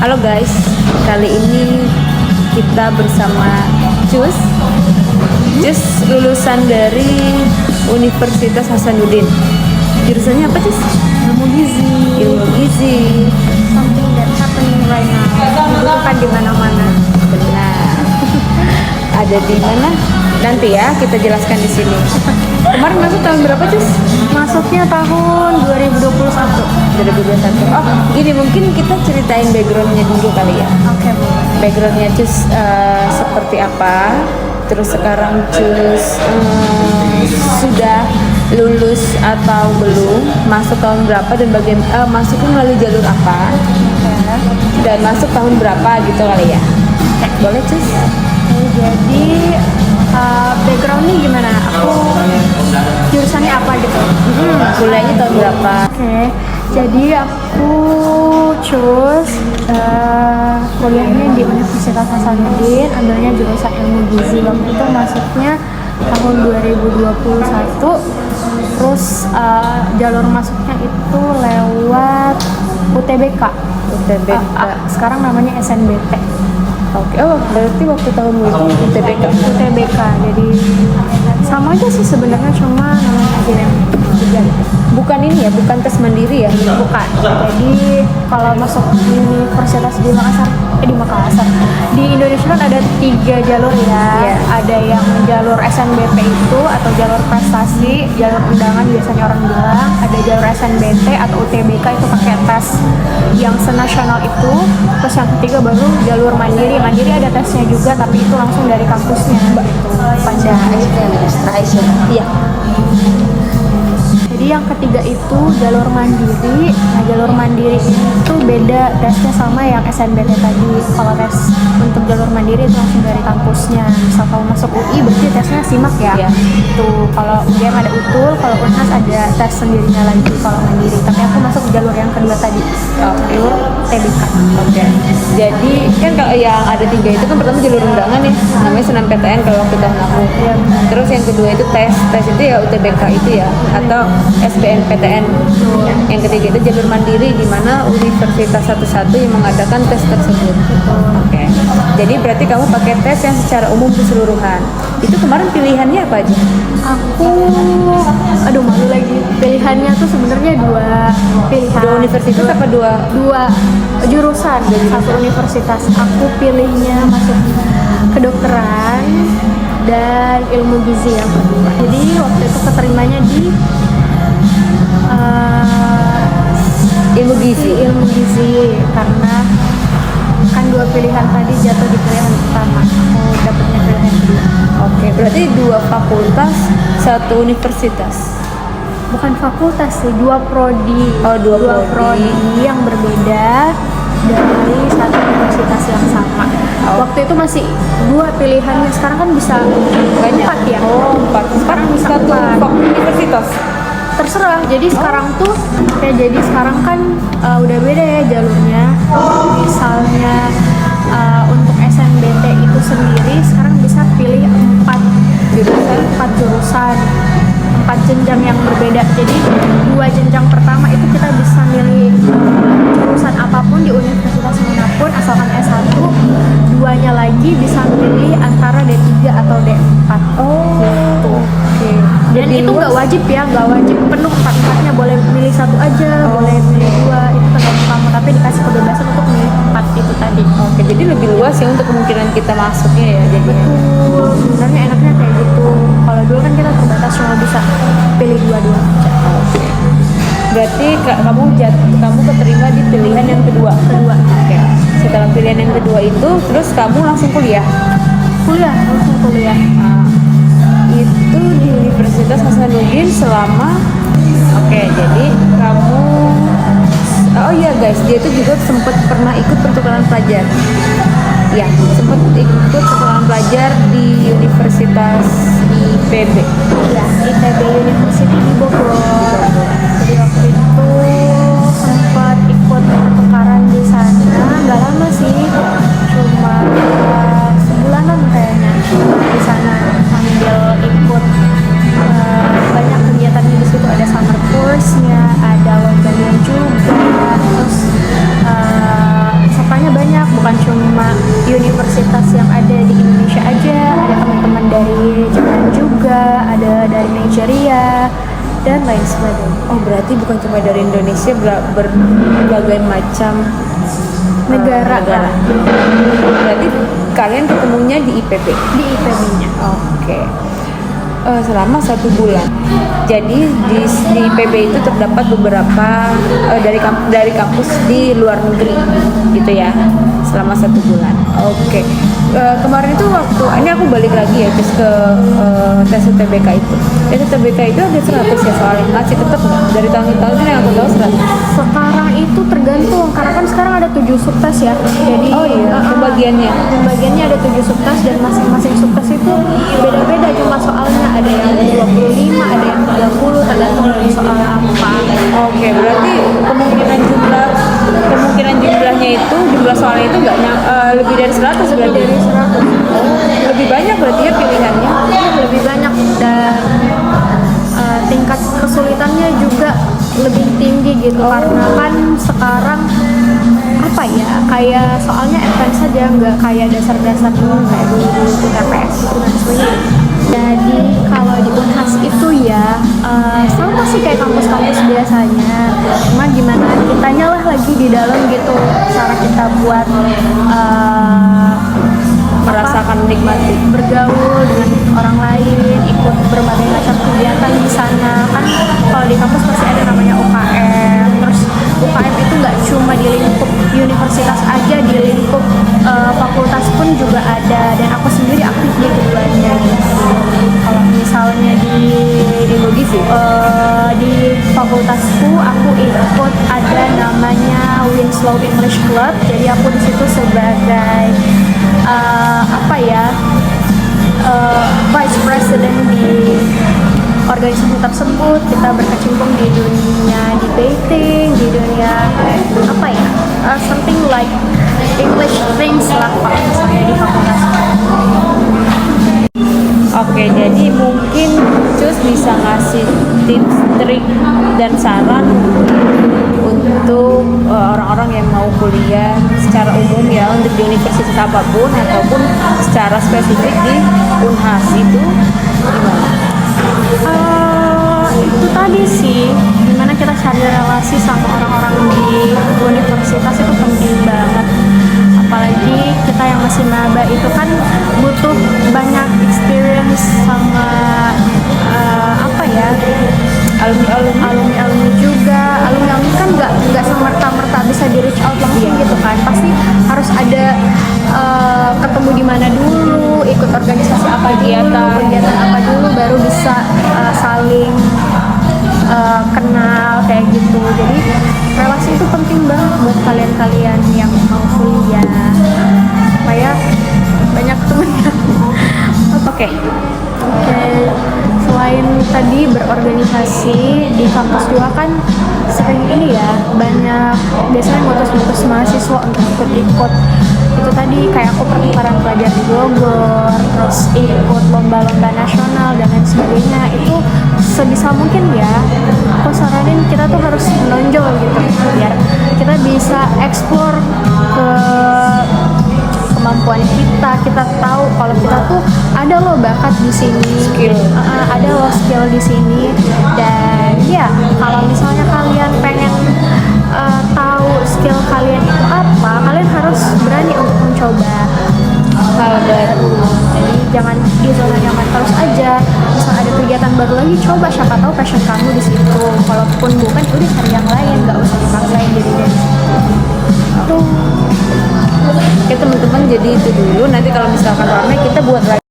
Halo guys, kali ini kita bersama Cus lulusan dari Universitas Hasanuddin. Jurusannya apa Cus? Ilmu gizi. Ilmu gizi. Something that happening right now. Dibutuhkan di mana-mana. Benar. Ada di mana? Nanti ya kita jelaskan di sini. Kemarin masuk tahun berapa Cus? Masuknya tahun 2021. 2021. Oh, gini mungkin kita ceritain backgroundnya dulu kali ya. Oke, boleh. Backgroundnya Cus seperti apa? Terus sekarang Cus sudah lulus atau belum? Masuk tahun berapa dan bagaimana? Masuknya melalui jalur apa? Dan masuk tahun berapa gitu kali ya? Boleh Cus? Jadi backgroundnya gimana? Aku jurusannya apa gitu? Kuliahnya tahun berapa? Oke, jadi aku kuliahnya di Universitas Hasanuddin, ambilnya jurusan ilmu gizi. Waktu itu masuknya tahun 2021. Terus jalur masuknya itu lewat UTBK. Sekarang namanya SNBT. Oke, oh berarti waktu tahun itu UTBK. UTBK, jadi sama aja sih sebenarnya, cuma namanya aja yang beda. Bukan ini ya, bukan tes mandiri ya? Bukan. Jadi kalau masuk universitas di Makassar, di Indonesia kan ada 3 jalur ya. Iya. Ada yang jalur SNBP itu atau jalur prestasi, jalur undangan biasanya orang bilang. Ada jalur SNBT atau UTBK itu pakai tes yang senasional itu. Terus yang ketiga baru jalur mandiri. Mandiri ada tesnya juga, tapi itu langsung dari kampusnya gitu. Panjang. Iya. Jadi yang ketiga itu jalur mandiri. Nah, jalur mandiri itu beda tesnya sama yang SNBT tadi. Kalau tes untuk jalur mandiri itu langsung dari kampusnya. Misal kalau masuk UI berarti tesnya SIMAK ya. Iya. Tuh, kalau UGM ada UTUL, kalau UNHAS ada tes sendirinya lagi kalau mandiri. Tapi aku masuk jalur yang kedua tadi. Jalur TBK. Oke. Jadi kan kalau yang ada 3 itu kan pertama jalur undangan nih, namanya SNMPTN kalau waktu tahun aku. Iya. Terus yang kedua itu tes itu ya UTBK itu ya, atau SBMPTN. Yang ketiga itu jalur mandiri, di mana universitas satu-satu yang mengadakan tes tersebut. Oke. Jadi berarti kamu pakai tes yang secara umum keseluruhan. Itu kemarin pilihannya apa aja? Aduh malu lagi. Pilihannya tuh sebenarnya 2 pilihan. 2 universitas apa 2? 2 jurusan dari satu universitas. Aku pilihnya masuk kedokteran dan ilmu gizi yang kedua. Jadi waktu itu keterimanya di Ilmu gizi karena kan 2 pilihan tadi jatuh di pilihan pertama. Aku dapetnya pilihan kedua. Oke, berarti 2 fakultas, 1 universitas. Bukan fakultas sih, 2 prodi. Oh, 2 prodi yang berbeda dari satu universitas yang sama. Waktu itu masih 2 pilihannya, sekarang kan bisa Banyak. 4 ya. Oh, 4. Sekarang bisa Satu 4. universitas. Terserah. Jadi sekarang tuh jadi sekarang kan udah beda ya jalurnya. Misalnya untuk SNBT itu sendiri sekarang bisa pilih 4 jurusan, 4 jenjang yang berbeda. Jadi 2 jenjang pertama itu kita bisa milih jurusan apapun di universitas manapun asalkan S1. 2-nya lagi bisa milih antara D3 atau D4. Oh, gitu. oke. Dan itu nggak wajib ya, nggak wajib penuh 4-4-nya, boleh milih 1 aja, boleh milih 2, itu tergantung kamu, tapi dikasih kebebasan untuk milih 4 itu tadi. Oke, jadi lebih luas ya untuk kemungkinan kita masuknya ya jadinya. Betul, sebenarnya enaknya kayak gitu. Kalau dulu kan kita terbatas cuma bisa pilih 2 aja. Oke. Berarti kamu keterima di pilihan yang kedua. Oke. Setelah pilihan yang kedua itu, terus kamu langsung kuliah. Langsung kuliah. Itu di Universitas Hasanuddin selama. Oke, jadi kamu. Oh iya guys, dia itu juga sempat pernah ikut pertukaran pelajar. Ya, sempat ikut pertukaran pelajar di Universitas IPB. Ya, ITB University di Bogor. Jadi waktu itu sempat ikut pertukaran di sana. Nggak lama sih, cuma sebulanan kayaknya di sana, sambil ikut banyak kegiatan di situ. Ada summer course-nya, ada lombanya juga, terus pesertanya banyak. lain sebagainya. Oh berarti bukan cuma dari Indonesia, berbagai macam Negara. Berarti kalian ketemunya di IPB? Di IPB-nya. Oke. Selama 1 bulan. Jadi di IPB itu terdapat beberapa dari kampus di luar negeri, gitu ya, selama 1 bulan. Oke. Kemarin itu waktu ini aku balik lagi ya tes ke tes UTBK itu. Tes UTBK itu ada 100 ya soalnya, masih tetap nggak? Dari tahun-tahun ini yang aku tahu 100. Sekarang itu tergantung, karena kan sekarang ada 7 subtes ya. Jadi pembagiannya ada 7 subtes, dan masing-masing subtes itu beda-beda jumlah soalnya. Ada yang 25, ada yang 30, tergantung dari soal apa. Oke, berarti kemungkinan jumlahnya itu, jumlah soalnya itu nggak lebih dari 100 berarti? Dari 100. Lebih banyak berarti ya pilihannya? Lebih banyak, dan tingkat kesulitannya juga lebih tinggi gitu. Karena kan sekarang apa ya, kayak soalnya advance saja, nggak kayak dasar-dasar doang kayak dulu itu TPS gitu dan sebagainya. Jadi kalau di Unhas itu ya sama sih kayak kampus-kampus biasanya, cuma gimana kitanya lah lagi di dalam gitu, cara kita buat Merasakan menikmati, bergaul dengan orang lain, ikut berbagai macam kegiatan di sana. Kan kalau di kampus pasti ada namanya UKM. Terus UKM itu nggak cuma di lingkup universitas aja, di lingkup fakultas pun juga ada, dan aku sendiri aktif di keduanya. Kalau misalnya di fakultasku aku ikut ada namanya Winslow English Club. Jadi aku di situ sebagai vice president di organisasi tersebut. Kita berkecimpung di dunia debating, di dunia something like English things lah kalau misalnya di fakultas. Oke, jadi mungkin Cus bisa ngasih tips, trik, dan saran untuk orang-orang yang mau kuliah secara umum ya, untuk di universitas apapun ataupun secara spesifik di Unhas itu gimana? Itu tadi sih, gimana kita cari relasi sama orang-orang di universitas itu penting banget. Apalagi kita yang masih maba itu kan butuh banyak experience sama alumni juga. Alumni kan nggak semerta-merta bisa di reach out langsung gitu kan. Pasti harus ada ketemu di mana dulu, ikut organisasi apa kegiatan apa dulu, baru bisa saling kenal kayak gitu. Jadi relasi itu penting banget buat kalian-kalian yang mau kuliah supaya banyak temennya. Oke. Selain tadi berorganisasi di kampus juga kan sering ini ya, banyak biasanya ngutus mahasiswa untuk ikut itu tadi, kayak aku pertukaran pelajar di Bogor, terus ikut lomba-lomba nasional dan lain sebagainya. Itu sebisa mungkin ya aku saranin kita tuh harus menonjol gitu, biar kita bisa explore ke kemampuan kita tahu kalau kita tuh ada loh bakat di sini, ada loh skill di sini. Dan ya kalau misalnya kalian pengen tahu skill kalian itu apa, kalian harus berani untuk mencoba hal baru. Jadi jangan di zona nyaman terus aja. Misal ada kegiatan baru lagi, coba, siapa tahu passion kamu di situ. Kalaupun bukan, udah cari yang lain, nggak usah dipaksain jadi dari situ. Oke teman-teman, jadi itu dulu. Nanti kalau misalkan rame kita buat lagi